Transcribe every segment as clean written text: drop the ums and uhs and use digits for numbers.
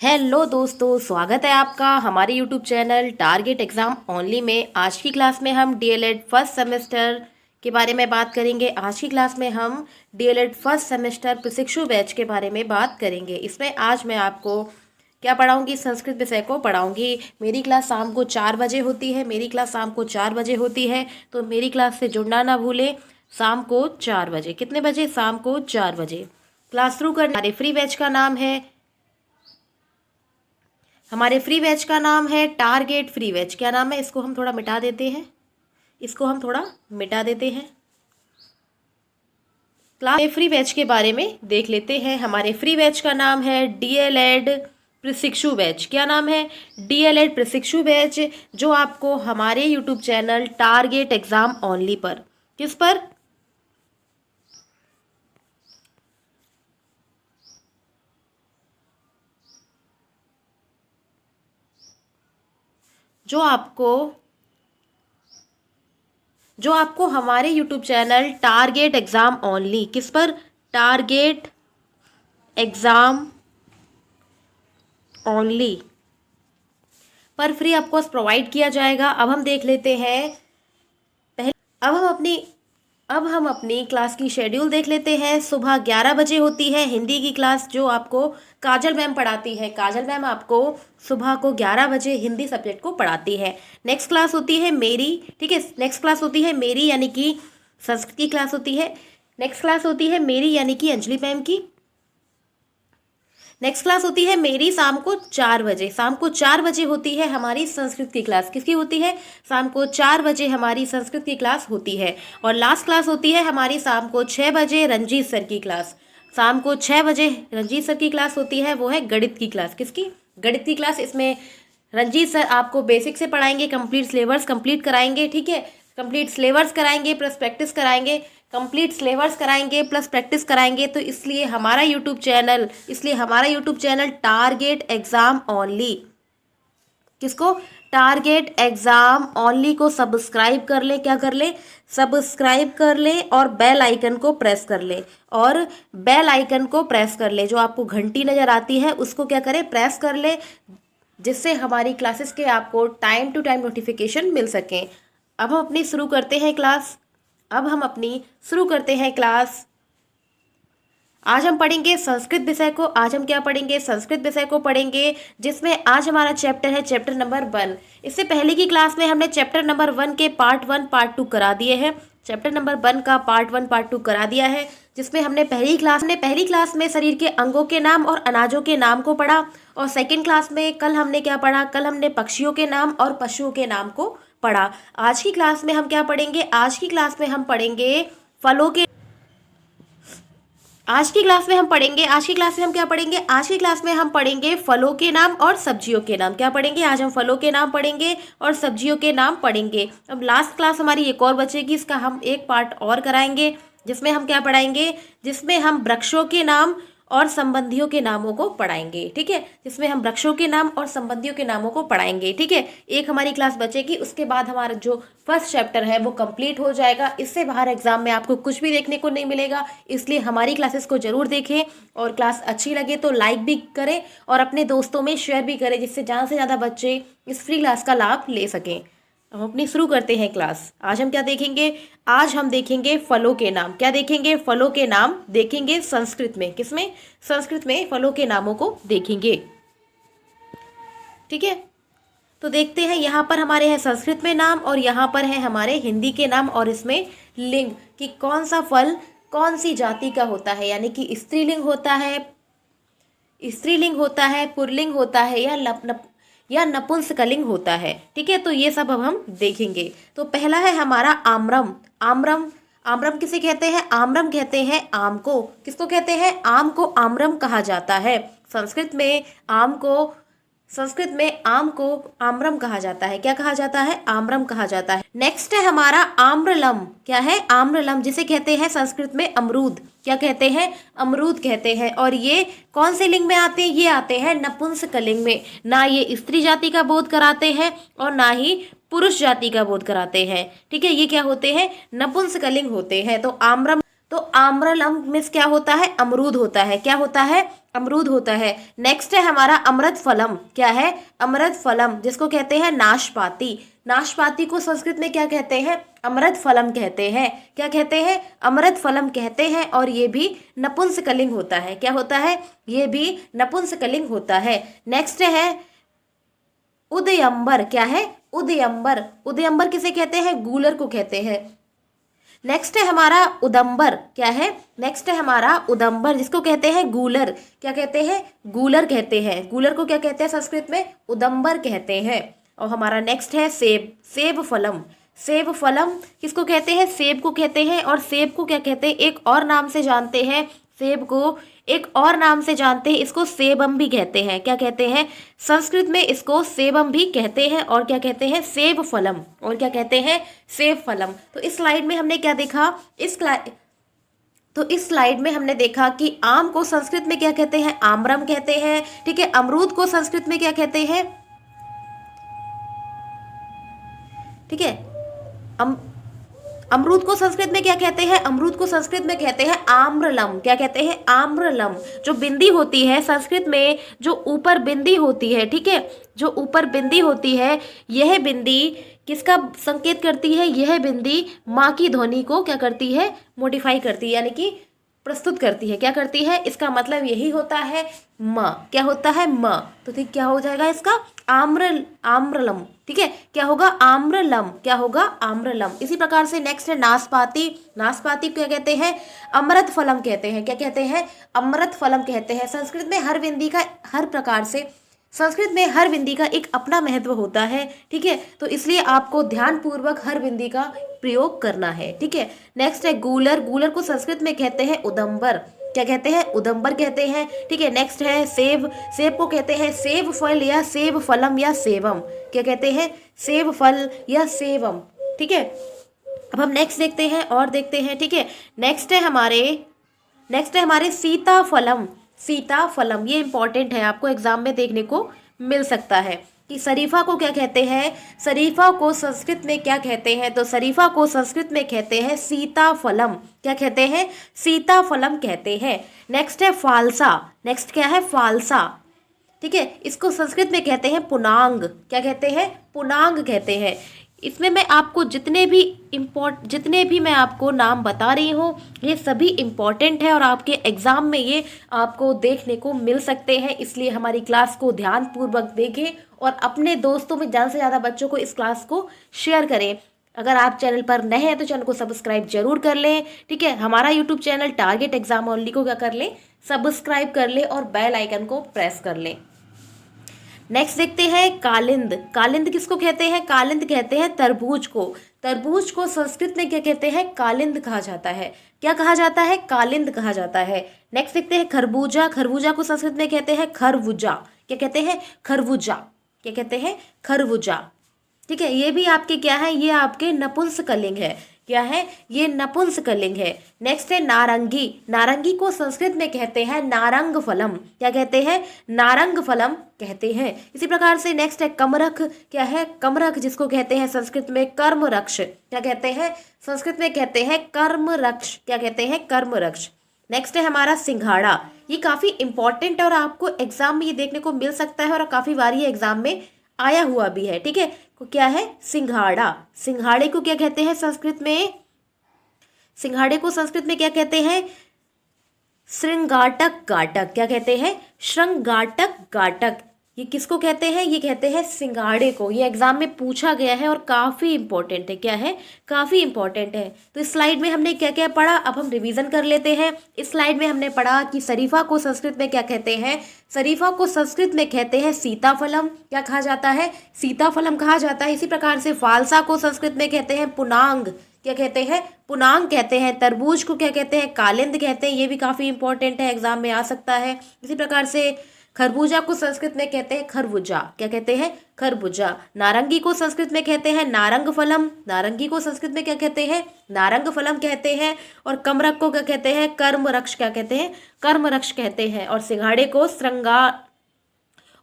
Hello दोस्तों, स्वागत है आपका हमारे YouTube channel target exam only में। आज की क्लास में हम डीएलएड फर्स्ट सेमेस्टर के बारे में बात करेंगे। आज की क्लास में हम डीएलएड फर्स्ट सेमेस्टर प्रशिक्षु बैच के बारे में बात करेंगे। इसमें आज मैं आपको क्या पढ़ाऊंगी, संस्कृत विषय को पढ़ाऊंगी। मेरी क्लास शाम को 4 बजे होती है। तो मेरी क्लास से जुड़ना ना भूलें। शाम को 4 बजे, कितने बजे? शाम को 4 बजे क्लास शुरू करना। हमारे फ्री बैच का नाम है टारगेट फ्री बैच। क्या नाम है? इसको हम थोड़ा मिटा देते हैं। क्लास फ्री बैच के बारे में देख लेते हैं। हमारे फ्री बैच का नाम है डीएलएड प्रशिक्षु बैच। क्या नाम है? डीएलएड प्रशिक्षु बैच, जो आपको हमारे YouTube channel target exam only पर, किस पर? जो आपको हमारे YouTube channel target exam only, किस पर? टारगेट एग्जाम ओनली पर फ्री आपको प्रोवाइड किया जाएगा। अब हम देख लेते हैं पहले अब हम अपनी क्लास की शेड्यूल देख लेते हैं। सुबह 11 बजे होती है हिंदी की क्लास, जो आपको काजल मैम पढ़ाती है। काजल मैम आपको सुबह को 11 बजे हिंदी सब्जेक्ट को पढ़ाती है। नेक्स्ट क्लास होती है मेरी, ठीक है। नेक्स्ट क्लास होती है मेरी, यानी कि संस्कृत की क्लास होती है। नेक्स्ट क्लास होती है मेरी, यानी कि अंजलि मैम की। नेक्स्ट क्लास होती है मेरी शाम को 4 बजे। शाम को 4 बजे होती है हमारी संस्कृत की क्लास। किसकी होती है? शाम को 4 बजे हमारी संस्कृत की क्लास होती है। और लास्ट क्लास होती है हमारी शाम को 6 बजे रंजीत सर की क्लास। शाम को 6 बजे रंजीत सर की क्लास होती है, वो है गणित की क्लास। किसकी? गणित की क्लास। इसमें रंजीत सर आपको बेसिक से पढ़ाएंगे, कंप्लीट सिलेबस कंप्लीट कराएंगे, ठीक है। कंप्लीट सिलेबस कराएंगे प्लस प्रैक्टिस कराएंगे, प्लस प्रैक्टिस कराएंगे। तो इसलिए हमारा YouTube channel target exam only, किसको? टारगेट एग्जाम ओनली को सब्सक्राइब कर ले। क्या कर ले? सब्सक्राइब कर ले और बेल आइकन को प्रेस कर ले। जो आपको घंटी नज़र आती है उसको क्या करे? प्रेस कर ले, जिससे हमारी क्लासेस के आपको टाइम टू टाइम नोटिफिकेशन मिल सकें। अब हम अपनी शुरू करते हैं क्लास। आज हम पढ़ेंगे संस्कृत विषय को। आज हम क्या पढ़ेंगे? संस्कृत विषय को पढ़ेंगे, जिसमें आज हमारा चैप्टर है चैप्टर नंबर 1। इससे पहले की क्लास में हमने चैप्टर नंबर 1 के पार्ट 1 पार्ट 2 करा दिए हैं। चैप्टर नंबर 1 का पार्ट 1 पार्ट 2 करा दिया है, जिसमें हमने पहली क्लास में शरीर के अंगों के नाम और अनाजों के नाम को पढ़ा। और सेकेंड क्लास में कल हमने क्या पढ़ा? कल हमने पक्षियों के नाम और पशुओं के नाम को पढ़ा। आज की क्लास में हम क्या पढ़ेंगे? आज की क्लास में हम पढ़ेंगे फलों के नाम और सब्जियों के नाम। क्या पढ़ेंगे? आज हम फलों के नाम पढ़ेंगे और सब्जियों के नाम पढ़ेंगे। अब लास्ट क्लास हमारी एक और बचेगी, इसका हम एक पार्ट और कराएंगे, जिसमें हम क्या पढ़ाएंगे? जिसमें हम वृक्षों के नाम और संबंधियों के नामों को पढ़ाएंगे, ठीक है। ठीक है। एक हमारी क्लास बचेगी, उसके बाद हमारा जो फर्स्ट चैप्टर है वो कंप्लीट हो जाएगा। इससे बाहर एग्जाम में आपको कुछ भी देखने को नहीं मिलेगा। इसलिए हमारी क्लासेस को जरूर देखें, और क्लास अच्छी लगे तो लाइक भी करें और अपने दोस्तों में शेयर भी करें, जिससे ज़्यादा से ज़्यादा बच्चे इस फ्री क्लास का लाभ ले सकें। हम अपनी शुरू करते हैं क्लास। आज हम क्या देखेंगे? आज हम देखेंगे फलों के नाम। क्या देखेंगे? फलों के नाम देखेंगे संस्कृत में। किसमें? संस्कृत में फलों के नामों को देखेंगे, ठीक है। तो देखते हैं, यहाँ पर हमारे हैं संस्कृत में नाम और यहाँ पर है हमारे हिंदी के नाम, और इसमें लिंग कि कौन सा फल कौन सी जाति का होता है, यानी कि स्त्रीलिंग होता है, पुल्लिंग होता है, या नपुंसकलिंग होता है, ठीक है। तो ये सब अब हम देखेंगे। तो पहला है हमारा आम्रम। आम्रम किसे कहते हैं? आम्रम कहते हैं आम को। किसको कहते हैं? आम को आम्रम कहा जाता है। संस्कृत में आम को आम्रम कहा जाता है। क्या कहा जाता है? आम्रम कहा जाता है। नेक्स्ट है हमारा आम्रलम। क्या है? आम्रलम, जिसे कहते हैं संस्कृत में अमरूद। क्या कहते हैं? अमरूद कहते हैं। और ये कौन से लिंग में आते हैं? ये आते हैं नपुंसकलिंग में। ना ये स्त्री जाति का बोध कराते हैं और ना ही पुरुष जाति का बोध कराते हैं, ठीक है। ये क्या होते हैं? नपुंसकलिंग होते हैं। तो तो आम्रलम मीन्स क्या होता है, अमरूद होता है। क्या होता है, अमरूद होता है। नेक्स्ट है हमारा अमृत फलम। क्या है, अमृत फलम, जिसको कहते हैं नाशपाती। नाशपाती को संस्कृत में क्या कहते हैं, अमृत फलम कहते हैं। क्या कहते हैं, अमृत फलम कहते हैं। और ये भी नपुंसकलिंग होता है। क्या होता है, ये भी नपुंसकलिंग होता है। नेक्स्ट है उदयंबर। क्या है, उदयंबर। उदयंबर किसे कहते हैं, गूलर को कहते हैं। नेक्स्ट है हमारा उदंबर। क्या है, नेक्स्ट है हमारा उदंबर, जिसको कहते हैं गूलर। क्या कहते हैं, गूलर कहते हैं। गूलर को क्या कहते हैं संस्कृत में, उदंबर कहते हैं। और हमारा नेक्स्ट है सेब। सेब फलम। सेब फलम किसको कहते हैं, सेब को कहते हैं। और सेब को क्या कहते हैं, एक और नाम से जानते हैं, सेब को एक और नाम से जानते हैं, इसको सेबम भी कहते हैं। क्या कहते हैं, संस्कृत में इसको सेबम भी कहते हैं। और क्या कहते हैं, सेब फलम। और क्या कहते हैं, सेब फलम। तो इस स्लाइड में हमने क्या देखा, इस स्लाइड में हमने देखा कि आम को संस्कृत में क्या कहते हैं, आम्रम कहते हैं। ठीक है, अमरूद को संस्कृत में क्या कहते हैं, ठीक है, अमरूद को संस्कृत में क्या कहते हैं, अमरूद को संस्कृत में कहते हैं आम्रलम। क्या कहते हैं, आम्रलम। जो बिंदी होती है संस्कृत में, जो ऊपर बिंदी होती है, ठीक है, जो ऊपर बिंदी होती है, यह बिंदी किसका संकेत करती है, यह बिंदी माँ की ध्वनि को क्या करती है, मोडिफाई करती है, यानी कि प्रस्तुत करती है। क्या करती है, इसका मतलब यही होता है म। क्या होता है, म। तो ठीक क्या हो जाएगा इसका, आम्रलम। ठीक है, क्या होगा, आम्रलम। क्या होगा, आम्रलम। इसी प्रकार से नेक्स्ट है नाशपाती। नाशपाती क्या कहते हैं, अमृत फलम कहते हैं। क्या कहते हैं, अमृत फलम कहते हैं। संस्कृत में हर बिंदी का, हर प्रकार से संस्कृत में हर बिंदी का एक अपना महत्व होता है। ठीक है, तो इसलिए आपको ध्यानपूर्वक हर बिंदी का प्रयोग करना है। ठीक है, नेक्स्ट है गूलर। गूलर को संस्कृत में कहते हैं उदंबर। क्या कहते हैं, उदंबर कहते हैं। ठीक है, नेक्स्ट है सेब। सेब को कहते हैं सेब फल या सेब फलम या सेवम। क्या कहते हैं, सेब फल या सेवम। ठीक है, अब हम नेक्स्ट देखते हैं और देखते हैं। ठीक है, नेक्स्ट है हमारे सीताफलम। सीताफलम ये इंपॉर्टेंट है, आपको एग्जाम में देखने को मिल सकता है कि शरीफा को क्या कहते हैं, शरीफा को संस्कृत में क्या कहते हैं, तो शरीफा को संस्कृत में कहते हैं सीताफलम। क्या कहते हैं, सीताफलम कहते हैं। नेक्स्ट है फालसा। नेक्स्ट क्या है, फालसा। ठीक है, इसको संस्कृत में कहते हैं पुनांग। क्या कहते हैं, पुनांग कहते हैं। इसमें मैं आपको जितने भी मैं आपको नाम बता रही हूँ, ये सभी इम्पॉर्टेंट है और आपके एग्ज़ाम में ये आपको देखने को मिल सकते हैं। इसलिए हमारी क्लास को ध्यानपूर्वक देखें और अपने दोस्तों में ज़्यादा से ज़्यादा बच्चों को इस क्लास को शेयर करें। अगर आप चैनल पर नए हैं तो चैनल को सब्सक्राइब जरूर कर लें। ठीक है, हमारा YouTube channel target exam only को क्या कर लें, सब्सक्राइब कर लें और बेल आइकन को प्रेस कर लें। नेक्स्ट देखते हैं कालिंद। कालिंद किसको कहते हैं, कालिंद कहते हैं तरबूज को। तरबूज को संस्कृत में क्या कहते हैं, कालिंद कहा जाता है। क्या कहा जाता है, कालिंद कहा जाता है। नेक्स्ट देखते हैं खरबूजा। खरबूजा को संस्कृत में कहते हैं खरबूजा। क्या कहते हैं, खरबूजा। क्या कहते हैं, खरबूजा। ठीक है, ये भी आपके क्या है, ये आपके नपुंसकलिंग है। क्या है, ये नपुंसकलिंग है। नेक्स्ट है नारंगी। नारंगी को संस्कृत में कहते हैं नारंग फलम। क्या कहते हैं, नारंग फलम कहते हैं। इसी प्रकार से नेक्स्ट है कमरख। क्या है, कमरख, जिसको कहते हैं संस्कृत में कर्मरक्ष। क्या कहते हैं, संस्कृत में कहते हैं कर्मरक्ष। क्या कहते हैं, कर्मरक्ष। नेक्स्ट है हमारा सिंघाड़ा। ये काफ़ी इंपॉर्टेंट है और आपको एग्जाम में ये देखने को मिल सकता है और काफ़ी बार ये एग्जाम में आया हुआ भी है। ठीक है, तो क्या है, सिंघाड़ा। सिंघाड़े को क्या कहते हैं संस्कृत में, सिंघाड़े को संस्कृत में क्या कहते हैं, श्रृंगाटक गाटक। क्या कहते हैं, श्रृंगाटक गाटक। ये किसको कहते हैं, ये कहते हैं सिंघाड़े को। ये एग्जाम में पूछा गया है और काफ़ी इंपॉर्टेंट है। क्या है, काफ़ी इंपॉर्टेंट है। तो इस स्लाइड में हमने क्या क्या पढ़ा, अब हम रिवीजन कर लेते हैं। इस स्लाइड में हमने पढ़ा कि शरीफा को संस्कृत में क्या कहते हैं, शरीफा को संस्कृत में कहते हैं सीताफलम। क्या कहा जाता है, सीताफलम कहा जाता है। इसी प्रकार से फालसा को संस्कृत में कहते हैं पुनांग। क्या कहते हैं, पुनांग कहते हैं। तरबूज को क्या कहते हैं, कालिंद कहते हैं। ये भी काफ़ी इंपॉर्टेंट है, एग्जाम में आ सकता है। इसी प्रकार से खरबूजा को संस्कृत में कहते हैं खरबूजा। क्या कहते हैं, खरबूजा। नारंगी को संस्कृत में कहते हैं नारंग फलम। नारंगी को संस्कृत में क्या कहते हैं, नारंग फलम कहते हैं। और कमरख को क्या कहते हैं, कर्मरक्ष। क्या कहते हैं, कर्मरक्ष कहते हैं। और सिंघाड़े को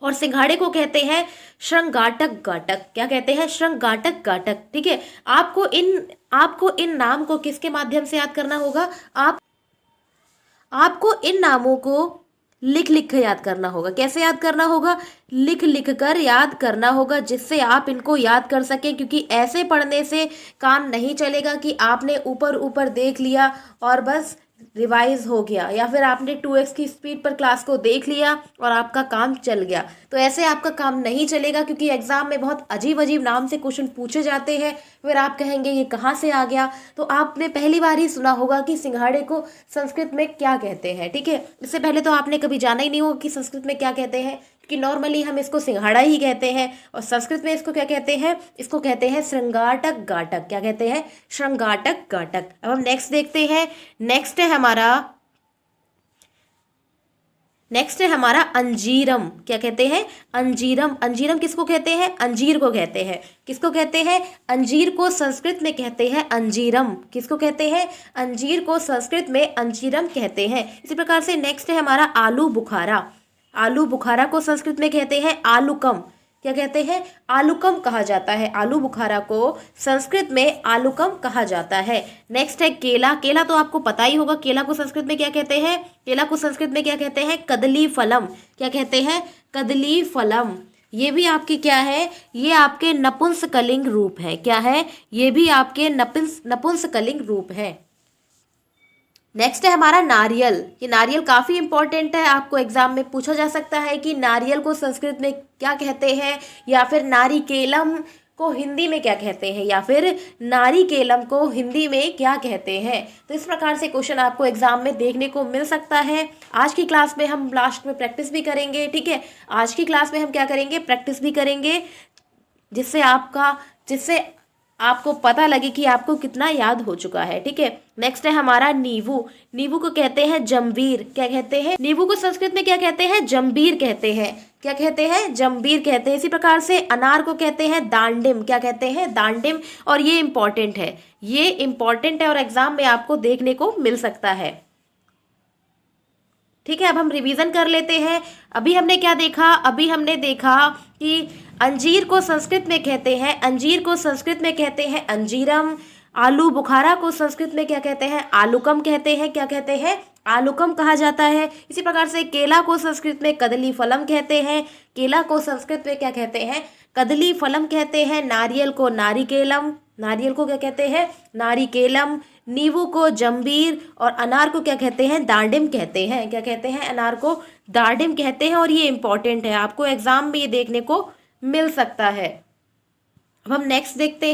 और सिंघाड़े को कहते हैं श्रृंगाटक गाटक। क्या कहते हैं? श्रृंगाटक गाटक। ठीक है, आपको इन नाम को किसके माध्यम से याद करना होगा? आपको इन नामों को लिख लिख कर याद करना होगा। कैसे याद करना होगा? लिख लिख कर याद करना होगा, जिससे आप इनको याद कर सकें, क्योंकि ऐसे पढ़ने से काम नहीं चलेगा कि आपने ऊपर ऊपर देख लिया और बस रिवाइज हो गया, या फिर आपने 2x की स्पीड पर क्लास को देख लिया और आपका काम चल गया। तो ऐसे आपका काम नहीं चलेगा, क्योंकि एग्जाम में बहुत अजीब अजीब नाम से क्वेश्चन पूछे जाते हैं। फिर आप कहेंगे ये कहाँ से आ गया। तो आपने पहली बार ही सुना होगा कि सिंघाड़े को संस्कृत में क्या कहते हैं। ठीक है, इससे पहले तो आपने कभी जाना ही नहीं होगा कि संस्कृत में क्या कहते हैं, कि नॉर्मली हम इसको सिंघाड़ा ही कहते हैं, और संस्कृत में इसको क्या कहते हैं? इसको कहते हैं श्रृंगाटक गाटक। क्या कहते हैं? श्रृंगाटक गाटक। अब हम नेक्स्ट देखते हैं। नेक्स्ट है हमारा अंजीरम। क्या कहते हैं? अंजीरम। अंजीरम किसको कहते हैं? अंजीर को कहते हैं। किसको कहते हैं? अंजीर को संस्कृत में कहते हैं अंजीरम। किसको कहते हैं? अंजीर को संस्कृत में अंजीरम कहते हैं। इसी प्रकार से नेक्स्ट है हमारा आलू बुखारा। आलू बुखारा को संस्कृत में कहते हैं आलूकम। क्या कहते हैं? आलूकम कहा जाता है। आलू बुखारा को संस्कृत में आलूकम कहा जाता है। नेक्स्ट है केला। केला तो आपको पता ही होगा, केला को संस्कृत में क्या कहते हैं? केला को संस्कृत में क्या कहते हैं? कदली फलम। क्या कहते हैं? कदली फलम। ये भी आपकी क्या है? ये आपके नपुंसकलिंग रूप है। क्या है? ये भी आपके नपुंसकलिंग रूप है। नेक्स्ट है हमारा नारियल। ये नारियल काफ़ी इंपॉर्टेंट है, आपको एग्जाम में पूछा जा सकता है कि नारियल को संस्कृत में क्या कहते हैं, या फिर नारिकेलम को हिंदी में क्या कहते हैं, या फिर नारिकेलम को हिंदी में क्या कहते हैं। तो इस प्रकार से क्वेश्चन आपको एग्जाम में देखने को मिल सकता है। आज की क्लास में हम लास्ट में प्रैक्टिस भी करेंगे। ठीक है, आज की क्लास में हम क्या करेंगे? प्रैक्टिस भी करेंगे, जिससे आपको पता लगे कि आपको कितना याद हो चुका है। ठीक है, नेक्स्ट है हमारा नींबू। नींबू को कहते हैं जंबीर। क्या कहते हैं? नींबू को संस्कृत में क्या कहते हैं? जंबीर कहते हैं। क्या कहते हैं? जंबीर कहते हैं। इसी प्रकार से अनार को कहते हैं दांडिम। क्या कहते हैं? दांडिम। और ये इंपॉर्टेंट है, ये इंपॉर्टेंट है और एग्जाम में आपको देखने को मिल सकता है। ठीक है, अब हम रिवीजन कर लेते हैं। अभी हमने क्या देखा? अभी हमने देखा कि अंजीर को संस्कृत में कहते हैं अंजीरम। आलू बुखारा को संस्कृत में क्या कहते हैं? आलूकम कहते हैं। क्या कहते हैं? आलूकम कहा जाता है। इसी प्रकार से केला को संस्कृत में कदली फलम कहते हैं। केला को संस्कृत में क्या कहते हैं? कदली फलम कहते हैं। नारियल को नारिकेलम। नारियल को क्या कहते हैं? नारिकेलम। नींबू को जंबीर, और अनार को क्या कहते हैं? दांडिम कहते हैं। क्या कहते हैं? अनार को दांडिम कहते हैं। और ये इंपॉर्टेंट है, आपको एग्जाम में ये देखने को मिल सकता है। अब हम नेक्स्ट देखते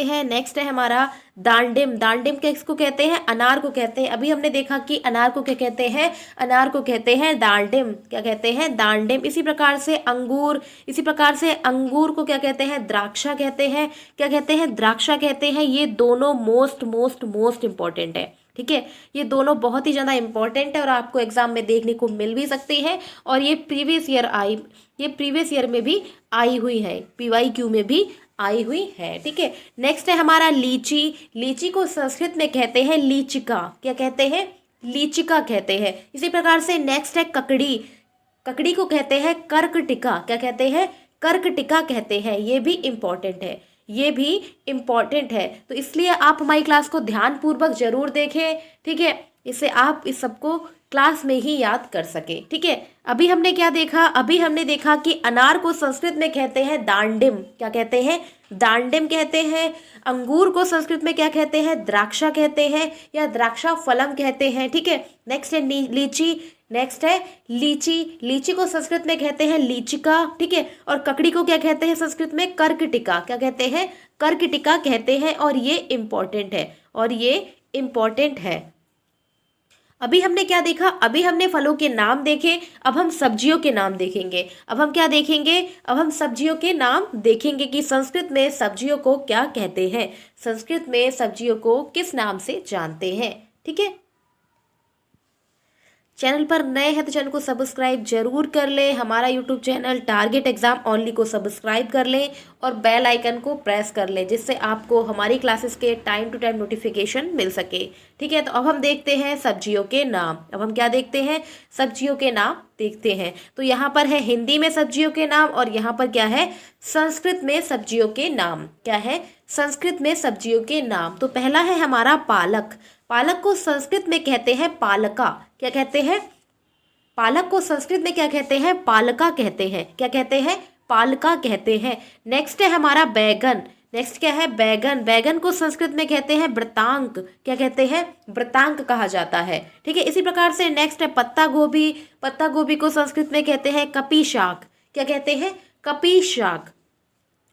हैं। नेक्स्ट है हमारा दांडिम। दांडिम किसको कहते हैं? अनार को कहते हैं। अभी हमने देखा कि अनार को क्या कहते हैं? अनार को कहते हैं दांडिम। क्या कहते हैं? दांडिम। इसी प्रकार से अंगूर को क्या कहते हैं? द्राक्षा कहते हैं। क्या कहते हैं? द्राक्षा कहते हैं। ये दोनों मोस्ट इंपॉर्टेंट है। ठीक है, ये दोनों बहुत ही ज़्यादा इंपॉर्टेंट है और आपको एग्जाम में देखने को मिल भी सकती है, और ये प्रीवियस ईयर में भी आई हुई है, PYQ में भी आई हुई है। ठीक है, नेक्स्ट है हमारा लीची। लीची को संस्कृत में कहते हैं लीचिका। क्या कहते हैं? लीचिका कहते हैं। इसी प्रकार से नेक्स्ट है ककड़ी। ककड़ी को कहते हैं कर्कटिका। क्या कहते हैं? कर्कटिका कहते हैं। ये भी इम्पॉर्टेंट है। तो इसलिए आप हमारी क्लास को ध्यानपूर्वक जरूर देखें। ठीक है, इससे आप इस सबको क्लास में ही याद कर सके। ठीक है, अभी हमने क्या देखा? अभी हमने देखा कि अनार को संस्कृत में कहते हैं दांडिम। क्या कहते हैं? दांडिम कहते हैं। अंगूर को संस्कृत में क्या कहते हैं? द्राक्षा कहते हैं, या द्राक्षा फलम कहते हैं। ठीक है, नेक्स्ट है लीची। लीची को संस्कृत में कहते हैं लीचिका। ठीक है, और ककड़ी को क्या कहते हैं संस्कृत में? कर्कटिका। क्या कहते हैं? कर्कटिका कहते हैं। और ये इम्पोर्टेंट है। अभी हमने क्या देखा? अभी हमने फलों के नाम देखे। अब हम सब्जियों के नाम देखेंगे। अब हम क्या देखेंगे? अब हम सब्जियों के नाम देखेंगे कि संस्कृत में सब्जियों को क्या कहते हैं, संस्कृत में सब्जियों को किस नाम से जानते हैं। ठीक है, चैनल पर नए हैं तो चैनल को सब्सक्राइब जरूर कर लें। हमारा YouTube channel target exam only को सब्सक्राइब कर लें और बेल आइकन को प्रेस कर लें, जिससे आपको हमारी क्लासेस के टाइम टू टाइम नोटिफिकेशन मिल सके। ठीक है, तो अब हम देखते हैं सब्जियों के नाम। अब हम क्या देखते हैं? सब्जियों के नाम देखते हैं। तो यहाँ पर है हिंदी में सब्जियों के नाम और यहाँ पर क्या है? संस्कृत में सब्जियों के नाम। क्या है? संस्कृत में सब्जियों के नाम। तो पहला है हमारा पालक। पालक को संस्कृत में कहते हैं पालका। क्या कहते हैं? पालक को संस्कृत में क्या कहते हैं? पालका कहते हैं। क्या कहते हैं? पालका कहते हैं। नेक्स्ट है हमारा बैगन। नेक्स्ट क्या है? बैगन। बैगन को संस्कृत में कहते हैं वृतांक। क्या कहते हैं? वृतांक कहा जाता है। ठीक है, इसी प्रकार से नेक्स्ट है पत्ता गोभी। पत्ता गोभी को संस्कृत में कहते हैं कपी शाक। क्या कहते हैं? कपी शाक।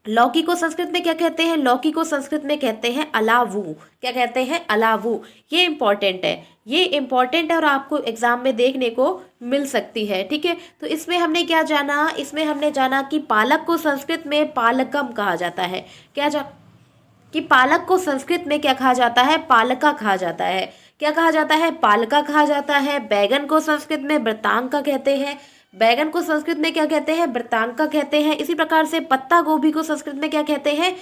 लौकी को संस्कृत में क्या कहते हैं? लौकी को संस्कृत में कहते हैं अलावू। क्या कहते हैं? अलावू। ये इंपॉर्टेंट है, ये इंपॉर्टेंट है और आपको एग्जाम में देखने को मिल सकती है। ठीक है, तो इसमें हमने क्या जाना? इसमें हमने जाना कि पालक को संस्कृत में पालकम कहा जाता है। कि पालक को संस्कृत में क्या कहा जाता है? पालका कहा जाता है। क्या कहा जाता है? पालका कहा जाता है। बैगन को संस्कृत में वृतांका कहते हैं। बैगन को संस्कृत में क्या कहते हैं? वृतांका कहते हैं। इसी प्रकार से पत्ता गोभी को संस्कृत में क्या कहते हैं?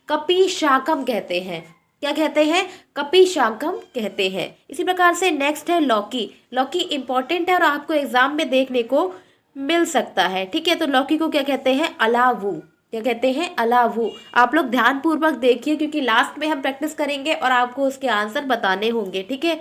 कपी शाकम कहते हैं। क्या कहते हैं? कपी शाकम कहते हैं। इसी प्रकार से नेक्स्ट है लौकी। लौकी इंपॉर्टेंट है और आपको एग्जाम में देखने को मिल सकता है। ठीक है, तो लौकी को क्या कहते हैं? अलावू। क्या कहते हैं? अलावू। आप लोग ध्यानपूर्वक देखिए क्योंकि लास्ट में हम प्रैक्टिस करेंगे और आपको उसके आंसर बताने होंगे। ठीक है,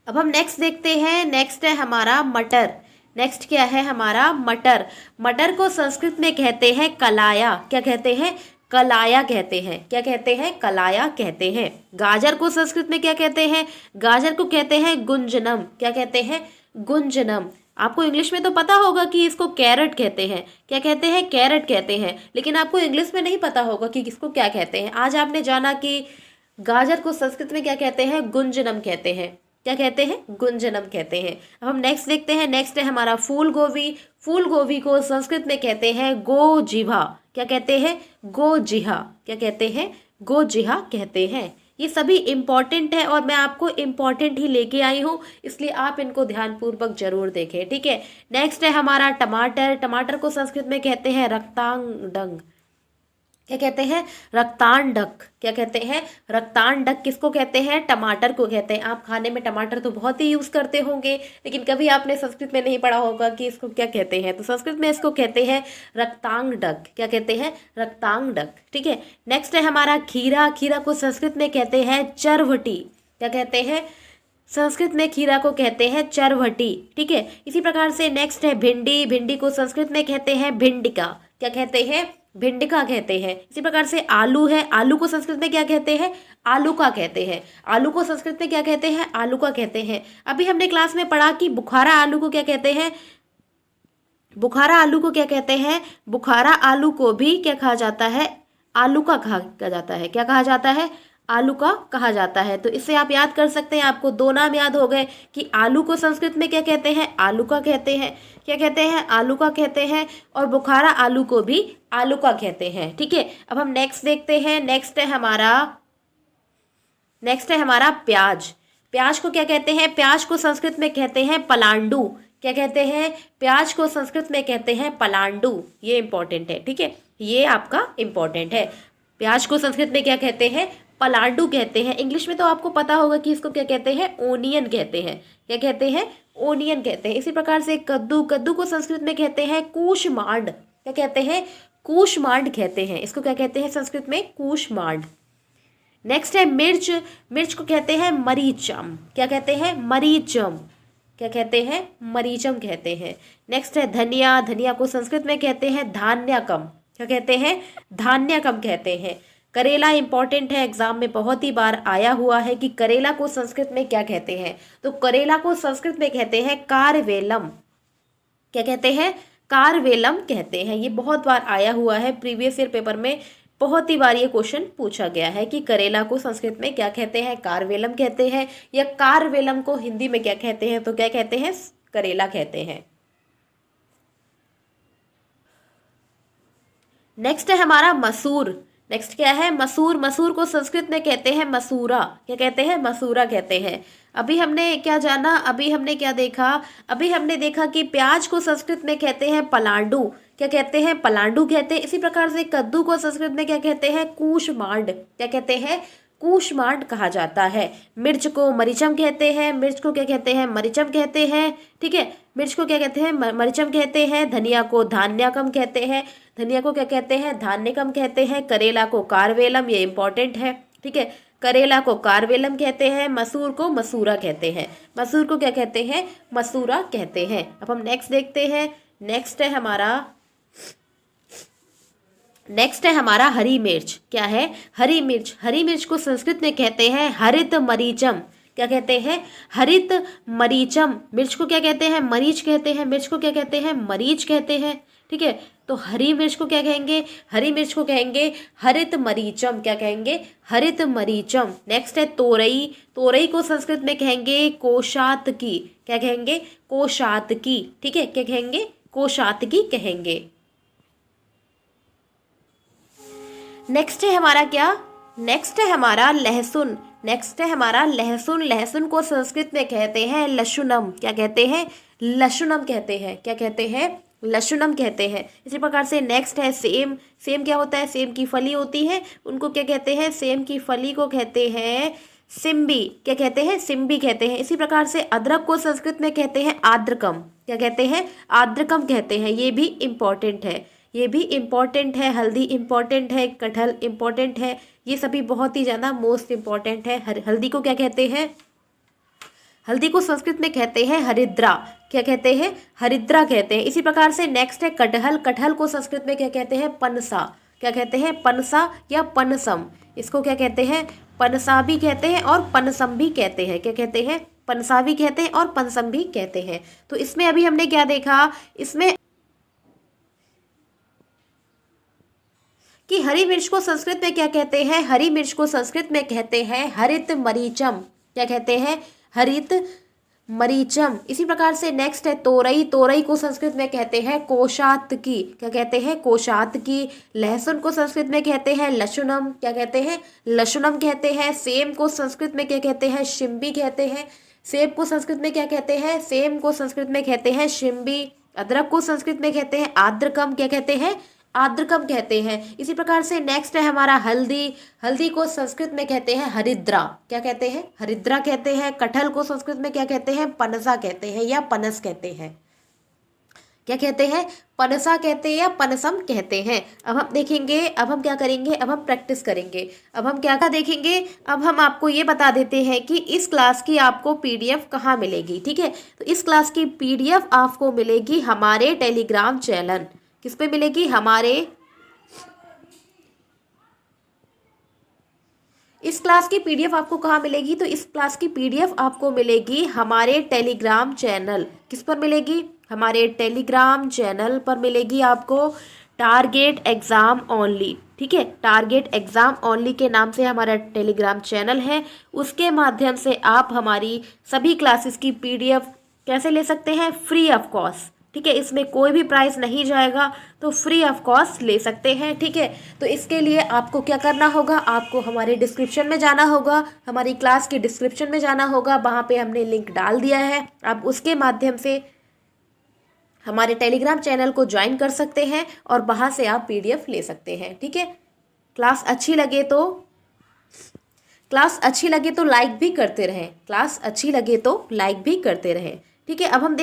अब हम नेक्स्ट देखते हैं। नेक्स्ट है हमारा मटर। नेक्स्ट क्या है हमारा? मटर। मटर को संस्कृत में कहते हैं कलाया। क्या कहते हैं? कलाया कहते हैं। क्या कहते हैं? कलाया कहते हैं। गाजर को संस्कृत में क्या कहते हैं? गाजर को कहते हैं गुंजनम। क्या कहते हैं? गुंजनम। आपको इंग्लिश में तो पता होगा कि इसको कैरेट कहते हैं। क्या कहते हैं? कैरेट कहते हैं। लेकिन आपको इंग्लिश में नहीं पता होगा कि इसको क्या कहते हैं। आज आपने जाना कि गाजर को संस्कृत में क्या कहते हैं? गुंजनम कहते हैं। क्या कहते हैं? गुंजनम कहते हैं। अब हम नेक्स्ट देखते हैं। नेक्स्ट है हमारा फूल गोभी। फूल गोभी को संस्कृत में कहते हैं गोजिह्वा। क्या कहते हैं? गोजिह्वा। क्या कहते हैं? गोजिह्वा कहते हैं। ये सभी इंपॉर्टेंट है और मैं आपको इंपॉर्टेंट ही लेके आई हूँ, इसलिए आप इनको ध्यानपूर्वक जरूर देखें। ठीक है, नेक्स्ट है हमारा टमाटर। टमाटर को संस्कृत में कहते हैं रक्तांगडंग। क्या कहते हैं? रक्तांडक। क्या कहते हैं? रक्तांडक किसको कहते हैं? टमाटर को कहते हैं। आप खाने में टमाटर तो बहुत ही यूज करते होंगे, लेकिन कभी आपने संस्कृत में नहीं पढ़ा होगा कि इसको क्या कहते हैं। तो संस्कृत में इसको कहते हैं रक्तांगडक। क्या कहते हैं? रक्तांगडक। ठीक है, नेक्स्ट है हमारा खीरा। खीरा को संस्कृत में कहते हैं चरवटी। क्या कहते हैं? संस्कृत में खीरा को कहते हैं चरवटी। ठीक है, इसी प्रकार से नेक्स्ट है भिंडी। भिंडी को संस्कृत में कहते हैं भिंडिका। क्या कहते हैं? भिंडिका कहते हैं। इसी प्रकार से आलू है। आलू को संस्कृत में क्या कहते हैं? आलूका कहते हैं। आलू को संस्कृत में क्या कहते हैं? आलूका कहते हैं। अभी हमने क्लास में पढ़ा कि बुखारा आलू को क्या कहते हैं? बुखारा आलू को क्या कहते हैं? बुखारा आलू को भी क्या कहा जाता है? आलूका कहा जाता है। क्या कहा जाता है? आलू का कहा जाता है। तो इससे आप याद कर सकते हैं, आपको दो नाम याद हो गए कि आलू को संस्कृत में क्या कहते हैं? आलू का कहते हैं। क्या कहते हैं? आलू का कहते हैं। और बुखारा आलू को भी आलू का कहते हैं। ठीक है, अब हम नेक्स्ट देखते हैं। नेक्स्ट है हमारा प्याज। प्याज को क्या कहते हैं? प्याज को संस्कृत में कहते हैं पलांडू। क्या कहते हैं? प्याज को संस्कृत में कहते हैं पलांडू। ये इंपॉर्टेंट है। ठीक है, ये आपका इंपॉर्टेंट है। प्याज को संस्कृत में क्या कहते हैं? पलांडू कहते हैं। इंग्लिश में तो आपको पता होगा कि इसको क्या कहते हैं? ओनियन कहते हैं। क्या कहते हैं? ओनियन कहते हैं। इसी प्रकार से कद्दू। कद्दू को संस्कृत में कहते हैं कूष्मांड। क्या कहते हैं? कूष्मांड कहते हैं। इसको क्या कहते हैं संस्कृत में? कूष्मांड। नेक्स्ट है मिर्च। मिर्च को कहते हैं मरीचम। क्या कहते हैं? मरीचम। क्या कहते हैं? मरीचम कहते हैं। नेक्स्ट है धनिया। धनिया को संस्कृत में कहते हैं धान्यकम। क्या कहते हैं? धान्यकम कहते हैं। करेला इंपॉर्टेंट है, एग्जाम में बहुत ही बार आया हुआ है कि करेला को संस्कृत में क्या कहते हैं। तो करेला को संस्कृत में कहते हैं कारवेलम। क्या कहते हैं? कारवेलम कहते हैं। ये बहुत बार आया हुआ है, प्रीवियस ईयर पेपर में बहुत ही बार ये क्वेश्चन पूछा गया है कि करेला को संस्कृत में क्या कहते हैं? कारवेलम कहते हैं। या कारवेलम को हिंदी में क्या कहते हैं? तो क्या कहते हैं? करेला कहते हैं। नेक्स्ट है हमारा मसूर। नेक्स्ट क्या है, मसूर। मसूर को संस्कृत में कहते हैं मसूरा। क्या कहते हैं, मसूरा कहते हैं। अभी हमने क्या जाना, अभी हमने क्या देखा, अभी हमने देखा कि प्याज को संस्कृत में कहते हैं पलांडू। क्या कहते हैं, पलांडू कहते हैं। इसी प्रकार से कद्दू को संस्कृत में क्या कहते हैं, कूष्मांड। क्या कहते हैं, कूष्मांड कहा जाता है। मिर्च को मरीचम कहते हैं। मिर्च को क्या कहते हैं, मरीचम कहते हैं। ठीक है, मिर्च को क्या कहते हैं, मरीचम कहते हैं। धनिया को धान्यकम कहते हैं। धनिया को क्या कहते हैं, धान्यकम कहते हैं। करेला को कारवेलम, ये इंपॉर्टेंट है। ठीक है, करेला को कारवेलम कहते हैं। मसूर को मसूरा कहते हैं। मसूर को क्या कहते हैं, मसूरा कहते हैं। अब हम नेक्स्ट देखते हैं। नेक्स्ट है हमारा हरी मिर्च। क्या है, हरी मिर्च। हरी मिर्च को संस्कृत में कहते हैं हरित मरीचम। क्या कहते हैं, हरित मरीचम। मिर्च को क्या कहते हैं, मरीच कहते हैं। मिर्च को क्या कहते हैं, मरीच कहते हैं। ठीक है, तो हरी मिर्च को क्या कहेंगे, हरी मिर्च को कहेंगे हरित मरीचम। क्या कहेंगे, हरित मरीचम। नेक्स्ट है तोरई। तोरई को संस्कृत में कहेंगे कोशातकी। क्या कहेंगे, कोशातकी। ठीक है, क्या कहेंगे, कोशातकी कहेंगे। नेक्स्ट है हमारा क्या, नेक्स्ट है हमारा लहसुन। नेक्स्ट है हमारा लहसुन। लहसुन को संस्कृत में कहते हैं लशुनम। क्या कहते हैं, लशुनम कहते हैं। क्या कहते हैं, लशुनम कहते हैं। इसी प्रकार से नेक्स्ट है सेम। सेम क्या होता है, सेम की फली होती है, उनको क्या कहते हैं, सेम की फली को कहते हैं सिम्बी। क्या कहते हैं, सिम्बी कहते हैं। इसी प्रकार से अदरक को संस्कृत में कहते हैं आद्रकम। क्या कहते हैं, आद्रकम कहते हैं। ये भी इम्पॉर्टेंट है, ये भी इम्पॉर्टेंट है। हल्दी इम्पॉर्टेंट है, कटहल इम्पॉर्टेंट है, ये सभी बहुत ही ज़्यादा मोस्ट इम्पॉर्टेंट है। हल्दी को क्या कहते हैं, हल्दी को संस्कृत में कहते हैं हरिद्रा। क्या कहते हैं, हरिद्रा कहते हैं। इसी प्रकार से नेक्स्ट है कटहल। कटहल को संस्कृत में क्या कहते हैं, पनसा। क्या कहते हैं, पनसा या पनसम। इसको क्या कहते हैं, पनसा भी कहते हैं और पनसम भी कहते हैं। क्या कहते हैं, पनसा भी कहते हैं और पनसम भी कहते हैं। तो इसमें अभी हमने क्या देखा, इसमें कि हरी मिर्च को संस्कृत में क्या कहते हैं, हरी मिर्च को संस्कृत में कहते हैं हरित मरीचम। क्या कहते हैं, हरित मरीचम। इसी प्रकार से नेक्स्ट है तोरई। तोरई को संस्कृत में कहते हैं कोशातकी। क्या कहते हैं, कोशातकी। लहसुन को संस्कृत में कहते हैं लशुनम। क्या कहते हैं, लशुनम कहते हैं। सेम को संस्कृत में क्या कहते हैं, शिम्बी कहते हैं। सेब को संस्कृत में क्या कहते हैं, सेम को संस्कृत में कहते हैं शिम्बी। अदरक को संस्कृत में कहते हैं आद्रकम। क्या कहते हैं, आद्रकम कहते हैं। इसी प्रकार से नेक्स्ट है हमारा हल्दी। हल्दी को संस्कृत में कहते हैं हरिद्रा। क्या कहते हैं, हरिद्रा कहते हैं। कटहल को संस्कृत में क्या कहते हैं, पनसा कहते हैं या पनस कहते हैं। क्या कहते हैं, पनसा कहते हैं या पनसम कहते हैं। अब हम देखेंगे, अब हम क्या करेंगे, अब हम प्रैक्टिस करेंगे। अब हम क्या क्या देखेंगे, अब हम आपको ये बता देते हैं कि इस क्लास की आपको पीडीएफ कहाँ मिलेगी। ठीक है, तो इस क्लास की पीडीएफ आपको मिलेगी हमारे टेलीग्राम चैनल। किस पे मिलेगी, हमारे इस क्लास की पीडीएफ आपको कहाँ मिलेगी, तो इस क्लास की पीडीएफ आपको मिलेगी हमारे टेलीग्राम चैनल। किस पर मिलेगी, हमारे टेलीग्राम चैनल पर मिलेगी आपको। Target exam only. ठीक है, टारगेट एग्ज़ाम ओनली के नाम से हमारा टेलीग्राम चैनल है। उसके माध्यम से आप हमारी सभी क्लासेस की पीडीएफ कैसे ले सकते हैं, फ्री ऑफ कॉस्ट। ठीक है, इसमें कोई भी प्राइस नहीं जाएगा, तो फ्री ऑफ कॉस्ट ले सकते हैं। ठीक है, तो इसके लिए आपको क्या करना होगा, आपको हमारे डिस्क्रिप्शन में जाना होगा, हमारी क्लास के डिस्क्रिप्शन में जाना होगा। वहाँ पे हमने लिंक डाल दिया है, आप उसके माध्यम से हमारे टेलीग्राम चैनल को ज्वाइन कर सकते हैं और वहाँ से आप पीडीएफ ले सकते हैं। ठीक है, क्लास अच्छी लगे तो लाइक भी करते रहें। क्लास अच्छी लगे तो लाइक भी करते रहें। ठीक है, अब हम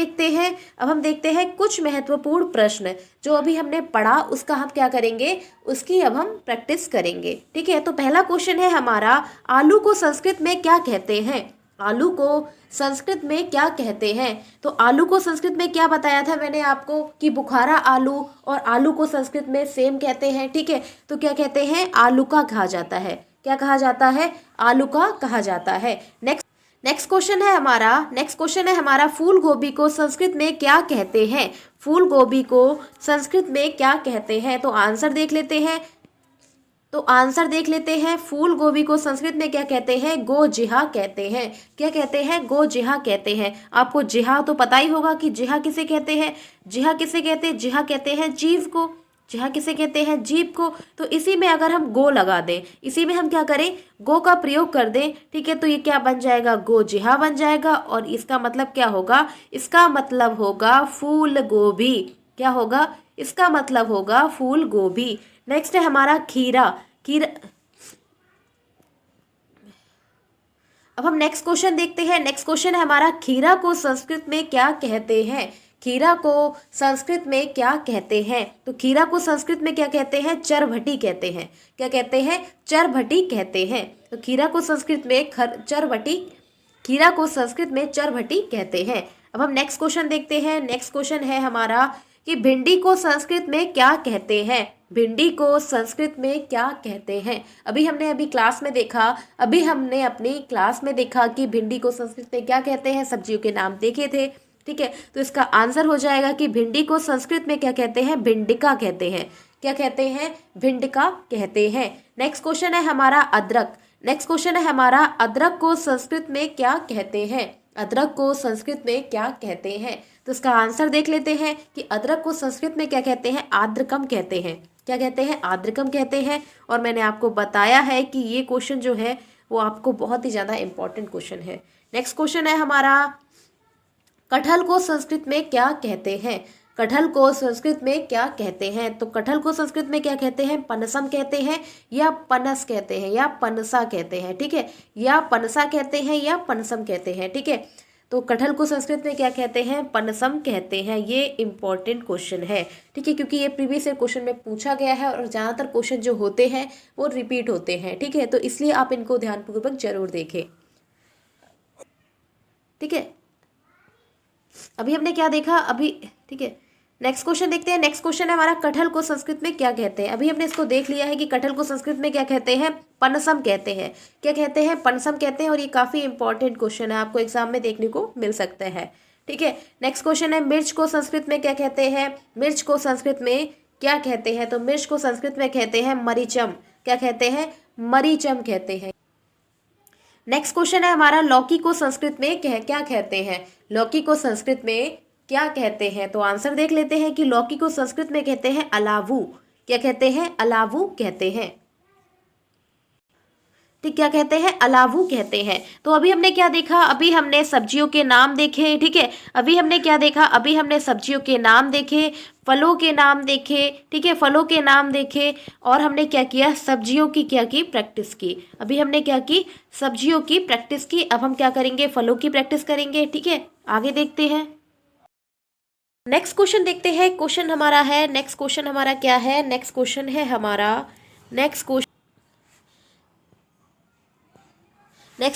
देखते हैं कुछ महत्वपूर्ण प्रश्न जो अभी हमने पढ़ा, उसका हम क्या करेंगे, उसकी अब हम प्रैक्टिस करेंगे। ठीक है, तो पहला क्वेश्चन है हमारा, आलू को संस्कृत में क्या कहते हैं। आलू को संस्कृत में क्या कहते हैं, तो आलू को संस्कृत में क्या बताया था मैंने आपको कि बुखारा आलू और आलू को संस्कृत में सेम कहते हैं। ठीक है, तो क्या कहते हैं, आलू का कहा जाता है। क्या कहा जाता है, आलू का कहा जाता है। नेक्स्ट क्वेश्चन है हमारा फूल गोभी को संस्कृत में क्या कहते हैं। फूल गोभी को संस्कृत में क्या कहते हैं, तो आंसर देख लेते हैं। फूल गोभी को संस्कृत में क्या कहते हैं, गोजिहा कहते हैं। क्या कहते हैं, गोजिहा कहते हैं। आपको जिहा तो पता ही होगा कि जिहा किसे कहते हैं, जिहा कहते हैं चीज़ को। जहाँ किसे कहते हैं जीभ को। तो इसी में अगर हम गो लगा दें, इसी में हम क्या करें, गो का प्रयोग कर दें, ठीक है, तो ये क्या बन जाएगा, गो जिहा बन जाएगा। और इसका मतलब क्या होगा, इसका मतलब होगा फूल गोभी। क्या होगा, इसका मतलब होगा फूल गोभी। नेक्स्ट है हमारा खीरा। खीरा, अब हम नेक्स्ट क्वेश्चन देखते हैं। नेक्स्ट क्वेश्चन है हमारा, खीरा को संस्कृत में क्या कहते हैं। खीरा को संस्कृत में क्या कहते हैं। तो खीरा को संस्कृत में क्या कहते हैं, चरभटी कहते हैं। क्या कहते हैं, चरभटी कहते हैं। तो खीरा को संस्कृत में चरभटी, खीरा को संस्कृत में चरभटी कहते हैं। अब हम नेक्स्ट क्वेश्चन देखते हैं। नेक्स्ट क्वेश्चन है हमारा कि भिंडी को संस्कृत में क्या कहते हैं। भिंडी को संस्कृत में क्या कहते हैं। अभी हमने क्लास में देखा, अभी हमने अपनी क्लास में देखा कि भिंडी को संस्कृत में क्या कहते हैं, सब्जियों के नाम देखे थे, ठीक है। तो इसका आंसर हो जाएगा कि भिंडी को संस्कृत में क्या कहते हैं, भिंडिका कहते हैं। क्या कहते हैं, भिंडिका कहते हैं। नेक्स्ट क्वेश्चन है हमारा अदरक। नेक्स्ट क्वेश्चन है हमारा, अदरक को संस्कृत में क्या कहते हैं। अदरक को संस्कृत में क्या कहते हैं। तो इसका आंसर देख लेते हैं कि अदरक को संस्कृत में क्या कहते हैं, आद्रकम कहते हैं। क्या कहते हैं, आद्रकम कहते हैं। और मैंने आपको बताया है कि ये क्वेश्चन जो है वो आपको बहुत ही ज़्यादा इंपॉर्टेंट क्वेश्चन है। नेक्स्ट क्वेश्चन है हमारा, कटहल को संस्कृत में क्या कहते हैं। कटहल को संस्कृत में क्या कहते हैं। तो कटहल को संस्कृत में क्या कहते हैं, पनसम कहते हैं, या पनस कहते हैं, या पनसा कहते हैं, ठीक है, या पनसा कहते हैं, या पनसम कहते हैं, ठीक है। तो कटहल को संस्कृत में क्या कहते हैं, पनसम कहते हैं। ये इंपॉर्टेंट क्वेश्चन है, ठीक है, क्योंकि ये प्रीवियस ईयर क्वेश्चन में पूछा गया है और ज़्यादातर क्वेश्चन जो होते हैं वो रिपीट होते हैं, ठीक है। तो इसलिए आप इनको ध्यानपूर्वक जरूर देखें, ठीक है। अभी हमने क्या देखा, अभी, ठीक है, नेक्स्ट क्वेश्चन देखते हैं। नेक्स्ट क्वेश्चन है हमारा, कटहल को संस्कृत में क्या कहते हैं। अभी हमने इसको देख लिया है कि कटहल को संस्कृत में क्या कहते हैं, पनसम कहते हैं। क्या कहते हैं, पनसम कहते हैं। और ये काफ़ी इंपॉर्टेंट क्वेश्चन है, आपको एग्जाम में देखने को मिल सकता है, ठीक है। नेक्स्ट क्वेश्चन है, मिर्च को संस्कृत में क्या कहते हैं। मिर्च को संस्कृत में क्या कहते हैं। तो मिर्च को संस्कृत में कहते हैं मरीचम। क्या कहते हैं, मरीचम कहते हैं। नेक्स्ट क्वेश्चन है हमारा, लौकी को संस्कृत में क्या कहते हैं। लौकी को संस्कृत में क्या कहते हैं। तो आंसर देख लेते हैं कि लौकी को संस्कृत में कहते हैं अलावू। क्या कहते हैं, अलावू कहते हैं, ठीक, क्या कहते हैं, अलावू कहते हैं। तो अभी हमने क्या देखा, अभी हमने सब्जियों के नाम देखे, ठीक है। अभी हमने क्या देखा, अभी हमने सब्जियों के नाम देखे, फलों के नाम देखे, ठीक है, फलों के नाम देखे। और हमने क्या किया, सब्जियों की क्या की, प्रैक्टिस की। अभी हमने क्या की, सब्जियों की प्रैक्टिस की। अब हम क्या करेंगे, फलों की प्रैक्टिस करेंगे, ठीक है। आगे देखते हैं, नेक्स्ट क्वेश्चन देखते हैं। क्वेश्चन हमारा है, नेक्स्ट क्वेश्चन हमारा क्या है, नेक्स्ट क्वेश्चन है हमारा, नेक्स्ट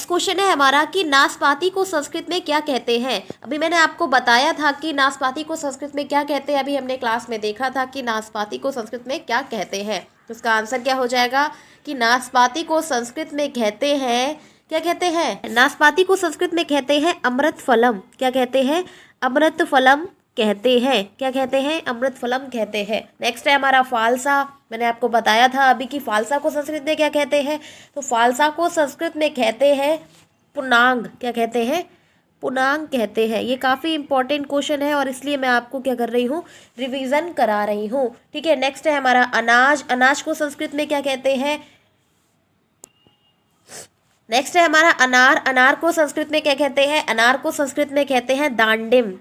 क्वेश्चन है हमारा कि नाशपाती को संस्कृत में क्या कहते हैं। अभी मैंने आपको बताया था कि नाशपाती को संस्कृत में क्या कहते हैं। अभी हमने क्लास में देखा था कि नाशपाती को संस्कृत में क्या कहते हैं। तो उसका आंसर क्या हो जाएगा कि नाशपाती को संस्कृत में कहते हैं, क्या कहते हैं, नाशपाती को संस्कृत में कहते हैं अमृत फलम। क्या कहते हैं, अमृत फलम कहते हैं। क्या कहते हैं, अमृत फलम कहते हैं। नेक्स्ट है हमारा फालसा। मैंने आपको बताया था अभी कि फालसा को संस्कृत में क्या कहते हैं। तो फालसा को संस्कृत में कहते हैं पुनांग। क्या कहते हैं, पुनांग कहते हैं। ये काफ़ी इंपॉर्टेंट क्वेश्चन है और इसलिए मैं आपको क्या कर रही हूँ, रिवीजन करा रही हूँ, ठीक है। नेक्स्ट है हमारा अनाज। अनाज को संस्कृत में क्या कहते हैं। नेक्स्ट है हमारा अनार। अनार को संस्कृत में क्या कहते हैं। अनार को संस्कृत में कहते हैं दांडिम।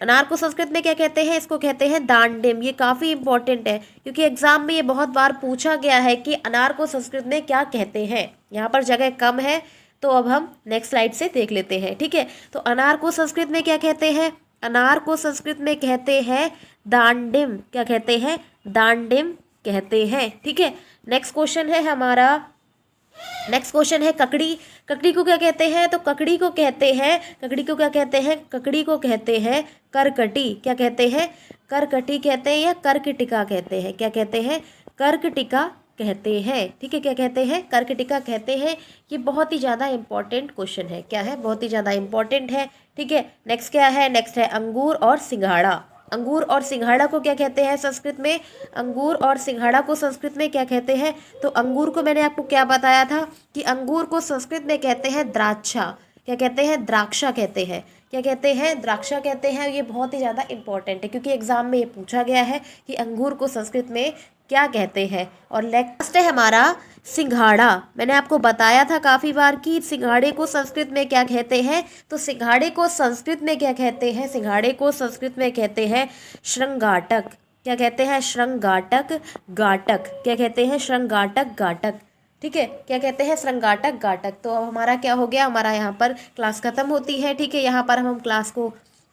अनार को संस्कृत में क्या कहते हैं, इसको कहते हैं दांडिम। ये काफ़ी इंपॉर्टेंट है क्योंकि एग्जाम में ये बहुत बार पूछा गया है कि अनार को संस्कृत में क्या कहते हैं। यहाँ पर जगह कम है तो अब हम नेक्स्ट स्लाइड से देख लेते हैं, ठीक है। तो अनार को संस्कृत में क्या कहते हैं, अनार को संस्कृत में कहते हैं दांडिम। क्या कहते हैं, दांडिम कहते हैं, ठीक है। नेक्स्ट क्वेश्चन है हमारा, नेक्स्ट क्वेश्चन है ककड़ी। ककड़ी को क्या कहते हैं, तो ककड़ी को कहते हैं, ककड़ी को क्या कहते हैं, ककड़ी को कहते हैं करकटी। क्या कहते हैं, करकटी कहते हैं या कर्कटिका कहते हैं। क्या कहते हैं, कर्कटिका कहते हैं, ठीक है। क्या कहते हैं, कर्कटिका कहते हैं। ये बहुत ही ज़्यादा इंपॉर्टेंट क्वेश्चन है। क्या है, बहुत ही ज़्यादा इंपॉर्टेंट है, ठीक है। नेक्स्ट क्या है, नेक्स्ट है अंगूर और सिंघाड़ा। अंगूर और सिंघाड़ा को क्या कहते हैं संस्कृत में, अंगूर और सिंघाड़ा को संस्कृत में क्या कहते हैं। तो अंगूर को मैंने आपको क्या बताया था कि अंगूर को संस्कृत में कहते हैं द्राक्षा। क्या कहते हैं? द्राक्षा कहते हैं। क्या कहते हैं? द्राक्षा कहते हैं। ये बहुत ही ज़्यादा इंपॉर्टेंट है क्योंकि एग्जाम में ये पूछा गया है कि अंगूर को संस्कृत में क्या कहते हैं। और नेक्स्ट है हमारा सिंघाड़ा। मैंने आपको बताया था काफ़ी बार कि सिंघाड़े को संस्कृत में क्या कहते हैं। तो सिंघाड़े को संस्कृत में क्या कहते हैं? सिंघाड़े को संस्कृत में कहते हैं श्रृंगाटक। क्या कहते हैं? श्रृंगाटक गाटक। क्या कहते हैं? श्रृंगाटक गाटक। ठीक है, क्या कहते हैं? श्रृंगाटक गाटक। तो अब हमारा क्या हो गया? हमारा यहाँ पर क्लास खत्म होती है। ठीक है, यहाँ पर हम क्लास को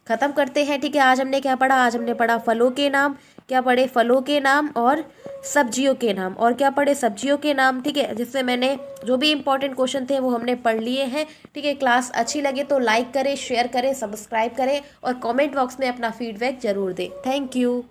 खत्म करते हैं। ठीक है, आज हमने क्या पढ़ा? आज हमने पढ़ा फलों के नाम। क्या पढ़े? फलों के नाम और सब्जियों के नाम। और क्या पढ़े? सब्जियों के नाम। ठीक है, जिससे मैंने जो भी इंपॉर्टेंट क्वेश्चन थे वो हमने पढ़ लिए हैं। ठीक है, क्लास अच्छी लगे तो लाइक करें, शेयर करें, सब्सक्राइब करें और कमेंट बॉक्स में अपना फीडबैक जरूर दें। Thank you.